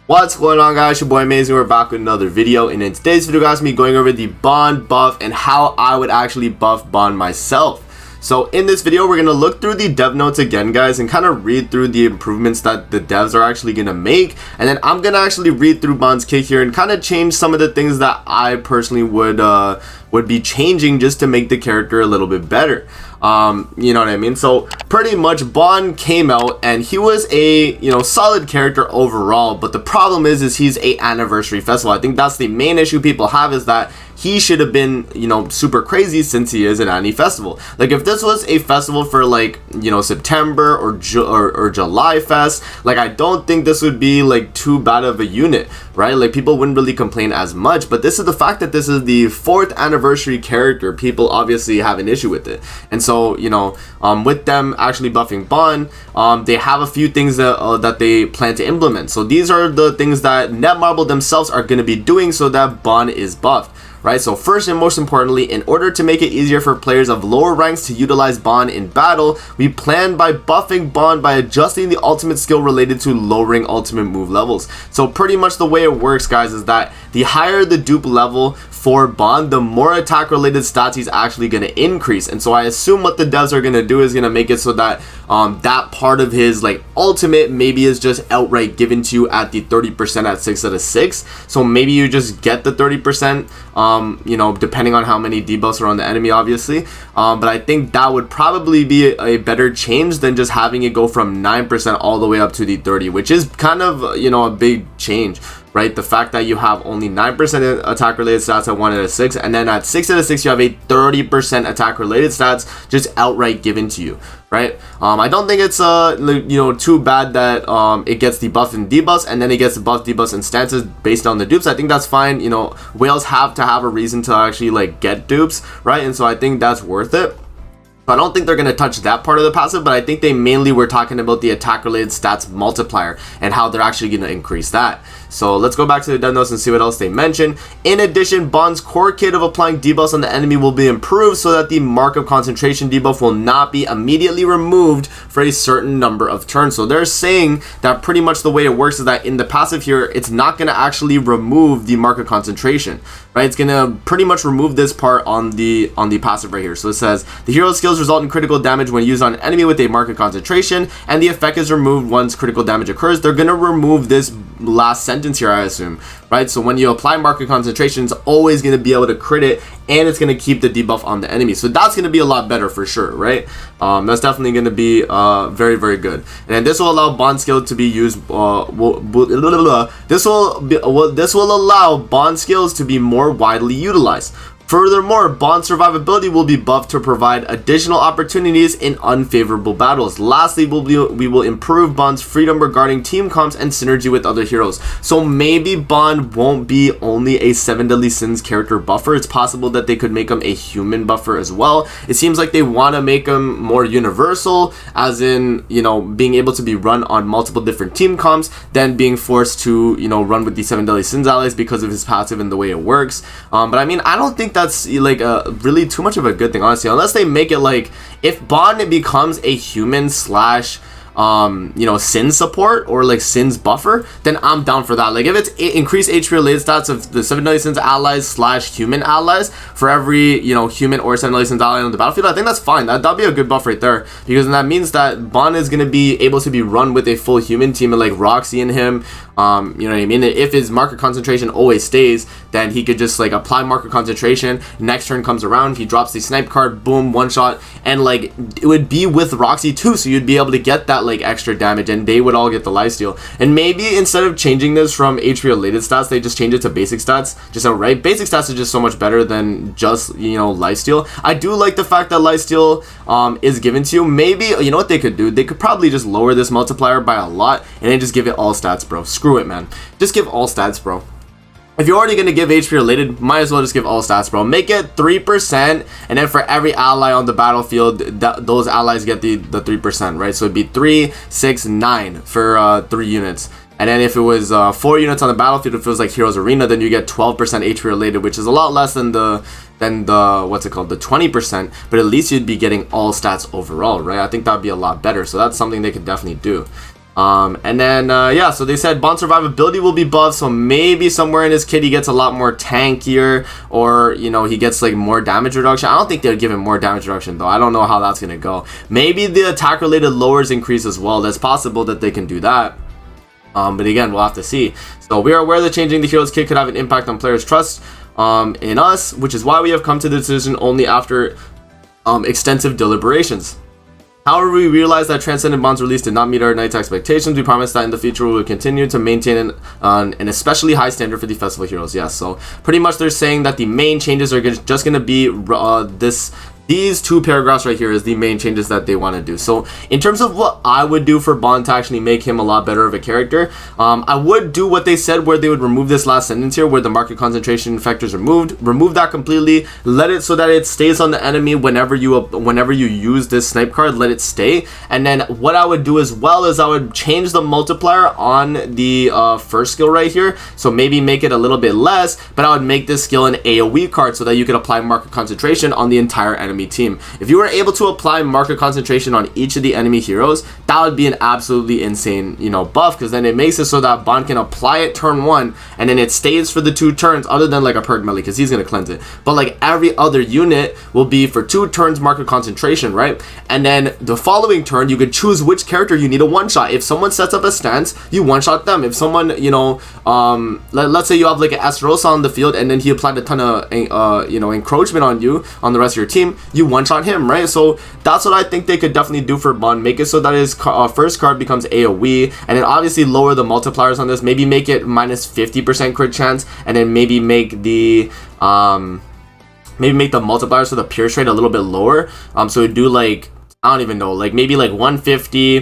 What's going on, guys? Your boy Amazing. We're back with another video, and in today's video, guys, me going over the Bond buff and how I would actually buff Bond myself. So in this video, we're going to look through the dev notes again, guys, and kind of read through the improvements that the devs are actually going to make. And then I'm going to actually read through Bond's kit here and kind of change some of the things that I personally would be changing just to make the character a little bit better. You know what I mean? So pretty much Bond came out and he was a, solid character overall, but the problem is he's a anniversary festival. I think that's the main issue people have, is that he should have been, super crazy since he is an annie festival. Like, if this was a festival for like, September or July fest, like, I don't think this would be like too bad of a unit, right? Like, people wouldn't really complain as much, but this is the fact that this is the 4th anniversary character. People obviously have an issue with it. And so, with them actually buffing Bond, they have a few things that they plan to implement. So these are the things that Netmarble themselves are going to be doing so that Bond is buffed. Right, so first and most importantly, in order to make it easier for players of lower ranks to utilize Bond in battle, we plan by buffing Bond by adjusting the ultimate skill related to lowering ultimate move levels. So pretty much the way it works, guys, is that the higher the dupe level for Bond, the more attack related stats he's actually going to increase. And so I assume what the devs are going to do is going to make it so that that part of his like ultimate maybe is just outright given to you at the 30% at 6 out of 6. So maybe you just get the 30%, depending on how many debuffs are on the enemy, obviously. But I think that would probably be a better change than just having it go from 9% all the way up to the 30, which is kind of, a big change. Right, the fact that you have only 9% attack related stats at 1 out of 6, and then at 6 out of 6 you have a 30% attack related stats just outright given to you. Right, I don't think it's too bad that it gets the buff and debuffs, and then it gets the buff, debuffs, and stances based on the dupes. I think that's fine. Whales have to have a reason to actually like get dupes, right? And so I think that's worth it. I don't think they're going to touch that part of the passive, but I think they mainly were talking about the attack related stats multiplier and how they're actually going to increase that. So let's go back to the dev notes and see what else they mention. In addition, Bond's core kit of applying debuffs on the enemy will be improved so that the mark of concentration debuff will not be immediately removed for a certain number of turns. So they're saying that pretty much the way it works is that in the passive here, it's not going to actually remove the mark of concentration, right? It's going to pretty much remove this part on the passive right here. So it says the hero skills result in critical damage when used on an enemy with a mark of concentration, and the effect is removed once critical damage occurs. They're going to remove this last sentence here, I assume, right? So when you apply mark of concentration, it's always going to be able to crit it, and it's going to keep the debuff on the enemy. So that's going to be a lot better for sure, right? That's definitely going to be very, very good. And then this will allow Bond skill to be used. This will allow Bond skills to be more widely utilized. Furthermore, Bond's survivability will be buffed to provide additional opportunities in unfavorable battles. Lastly, we will improve Bond's freedom regarding team comps and synergy with other heroes. So maybe Bond won't be only a 7 Deadly Sins character buffer. It's possible that they could make him a human buffer as well. It seems like they want to make him more universal, as in, being able to be run on multiple different team comps, than being forced to, run with the 7 Deadly Sins allies because of his passive and the way it works. But I mean, I don't think that's like really too much of a good thing, honestly, unless they make it like if Bond becomes a human slash sin support or like sins buffer, then I'm down for that. Like, if it's increased HP related stats of the 7 Deadly Sins allies slash human allies for every human or 7 Deadly Sins ally on the battlefield, I think that's fine. That'll be a good buff right there, because that means that Bond is going to be able to be run with a full human team and like Roxy and him. You know what I mean? If his marker concentration always stays, then he could just like apply marker concentration. Next turn comes around, he drops the snipe card, boom, one shot, and like it would be with Roxy too, so you'd be able to get that like extra damage, and they would all get the lifesteal. And maybe instead of changing this from HP related stats, they just change it to basic stats just outright. Basic stats is just so much better than just lifesteal. I do like the fact that lifesteal is given to you. Maybe what they could do, they could probably just lower this multiplier by a lot and then just give it all stats, bro. Screw it, man. Just give all stats, bro. If you're already going to give HP related, might as well just give all stats, bro. Make it 3%, and then for every ally on the battlefield, those allies get the 3%, right? So it'd be 3, 6, 9 for 3 units. And then if it was 4 units on the battlefield, if it was like Heroes Arena, then you get 12% HP related, which is a lot less than the what's it called, the 20%, but at least you'd be getting all stats overall, right? I think that'd be a lot better. So that's something they could definitely do. And then yeah, so they said Bond survivability will be buffed, so maybe somewhere in his kit he gets a lot more tankier, or you know, he gets like more damage reduction. I don't think they'll give him more damage reduction though. I don't know how that's gonna go. Maybe the attack related lowers increase as well. That's possible that they can do that. But again, we'll have to see. So we are aware that changing the hero's kit could have an impact on players' trust in us, which is why we have come to the decision only after extensive deliberations. However, we realized that Transcendent Bond's release did not meet our Knight's expectations. We promise that in the future we will continue to maintain an especially high standard for the festival heroes. Yes, so pretty much they're saying that the main changes are just going to be these two paragraphs right here is the main changes that they want to do. So in terms of what I would do for Bond to actually make him a lot better of a character, I would do what they said, where they would remove this last sentence here, where the market concentration factor is removed. Remove that completely. Let it so that it stays on the enemy whenever you use this snipe card. Let it stay. And then what I would do as well is I would change the multiplier on the first skill right here. So maybe make it a little bit less, but I would make this skill an AoE card so that you could apply market concentration on the entire enemy team. If you were able to apply market concentration on each of the enemy heroes, that would be an absolutely insane, you know, buff, because then it makes it so that Bond can apply it turn 1 and then it stays for the 2 turns, other than like a perk melee, because he's going to cleanse it. But like every other unit will be for 2 turns market concentration, right? And then the following turn you could choose which character you need a one-shot. If someone sets up a stance, you one-shot them. If someone, you know, let's say you have like an Esterosa on the field and then he applied a ton of you know, encroachment on you, on the rest of your team, you one-shot him, right? So that's what I think they could definitely do for Bond. Make it so that his first card becomes AoE, and then obviously lower the multipliers on this. Maybe make it minus 50% crit chance, and then maybe make the multipliers for the pierce rate a little bit lower. So we do like, I don't even know, like maybe like 150,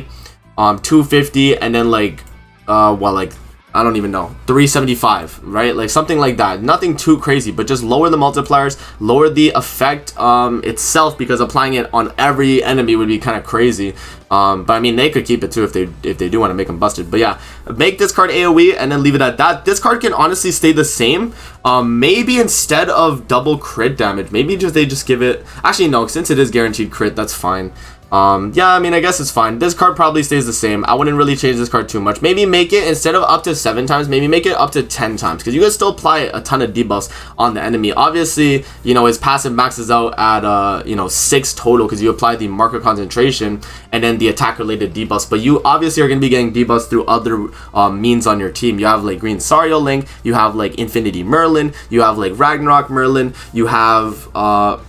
250, and then like well, like I don't even know, 375, right? Like something like that. Nothing too crazy, but just lower the multipliers, lower the effect itself, because applying it on every enemy would be kind of crazy. But I mean, they could keep it too if they do want to make them busted. But yeah, make this card AoE and then leave it at that. This card can honestly stay the same. Maybe instead of double crit damage, maybe they just give it, actually no, since it is guaranteed crit, that's fine. Yeah, I mean, I guess it's fine. This card probably stays the same. I wouldn't really change this card too much. Maybe make it, instead of up to 7 times, maybe make it up to 10 times, because you can still apply a ton of debuffs on the enemy. Obviously, you know, his passive maxes out at you know, 6 total, because you apply the market concentration and then the attack related debuffs. But you obviously are going to be getting debuffs through other means on your team. You have like Green Sario Link, you have like Infinity Merlin, you have like Ragnarok Merlin, you have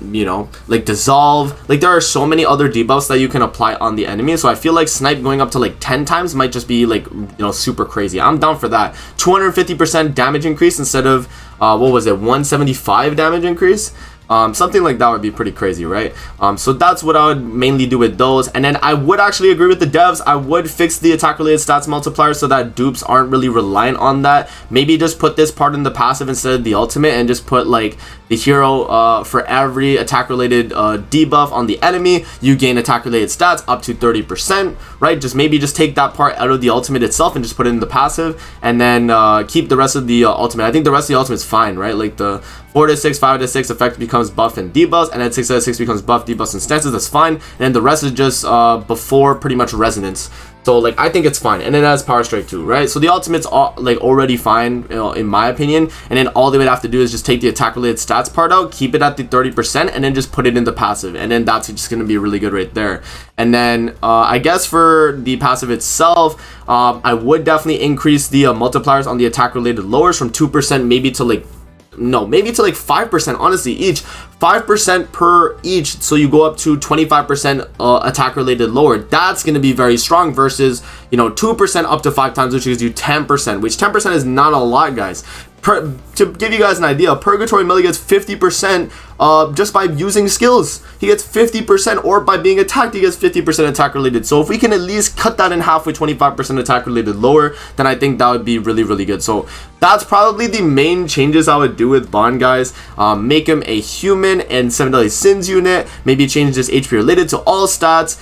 you know, like Dissolve. Like there are so many other debuffs that you can apply on the enemy. So I feel like Snipe going up to like 10 times might just be like, you know, super crazy. I'm down for that. 250% damage increase instead of what was it, 175 damage increase. Something like that would be pretty crazy, right? So that's what I would mainly do with those. And then I would actually agree with the devs. I would fix the attack related stats multiplier so that dupes aren't really reliant on that. Maybe just put this part in the passive instead of the ultimate, and just put like the hero for every attack related debuff on the enemy, you gain attack related stats up to 30%, right? Maybe just take that part out of the ultimate itself and just put it in the passive, and then keep the rest of the ultimate. I think the rest of the ultimate is fine, right? Like the 4 to 6, 5 to 6 effect becomes buff and debuffs, and then 6 out of 6 becomes buff, debuffs, and stances. That's fine. And then the rest is just before pretty much resonance. So like I think it's fine, and it has power strike too, right? So the ultimate's like already fine, you know, in my opinion. And then all they would have to do is just take the attack related stats part out, keep it at the 30%, and then just put it in the passive, and then that's just gonna be really good right there. And then I guess for the passive itself, I would definitely increase the multipliers on the attack related lowers from 2% maybe to like, no, maybe to like 5%, honestly, each 5% per each, so you go up to 25% attack related lower. That's going to be very strong versus, you know, 2% up to 5 times, which gives you 10%, which 10% is not a lot, guys. To give you guys an idea, Purgatory Millie gets 50% just by using skills. He gets 50%, or by being attacked, he gets 50% attack related. So if we can at least cut that in half with 25% attack related lower, then I think that would be really, really good. So that's probably the main changes I would do with Bond, guys. Make him a human and 7 Deadly Sins unit. Maybe change this HP related to all stats.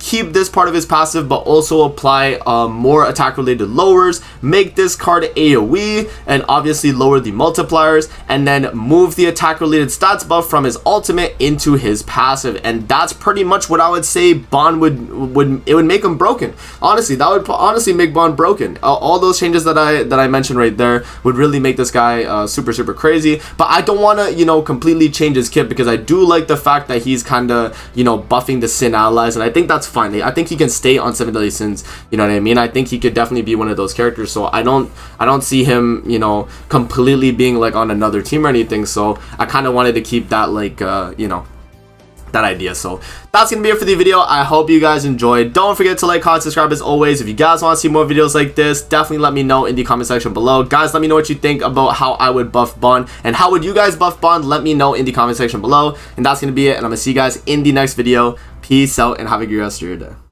Keep this part of his passive, but also apply more attack related lowers. Make this card AoE, and obviously lower the multipliers, and then move the attack related stats buff buff from his ultimate into his passive, and that's pretty much what I would say Bond would make him broken. Honestly, that would honestly make Bond broken. All those changes that I mentioned right there would really make this guy super crazy. But I don't want to, you know, completely change his kit, because I do like the fact that he's kind of, you know, buffing the Sin allies, and I think that's fine. I think he can stay on 7 Deadly Sins, you know what I mean? I think he could definitely be one of those characters, so I don't see him, you know, completely being like on another team or anything. So I kind of wanted to keep that, like, you know, that idea. So that's gonna be it for the video. I hope you guys enjoyed. Don't forget to like, comment, subscribe as always. If you guys want to see more videos like this, definitely let me know in the comment section below. Guys, let me know what you think about how I would buff Bond, and how would you guys buff Bond. Let me know in the comment section below. And that's gonna be it, and I'm gonna see you guys in the next video. Peace out and have a good rest of your day.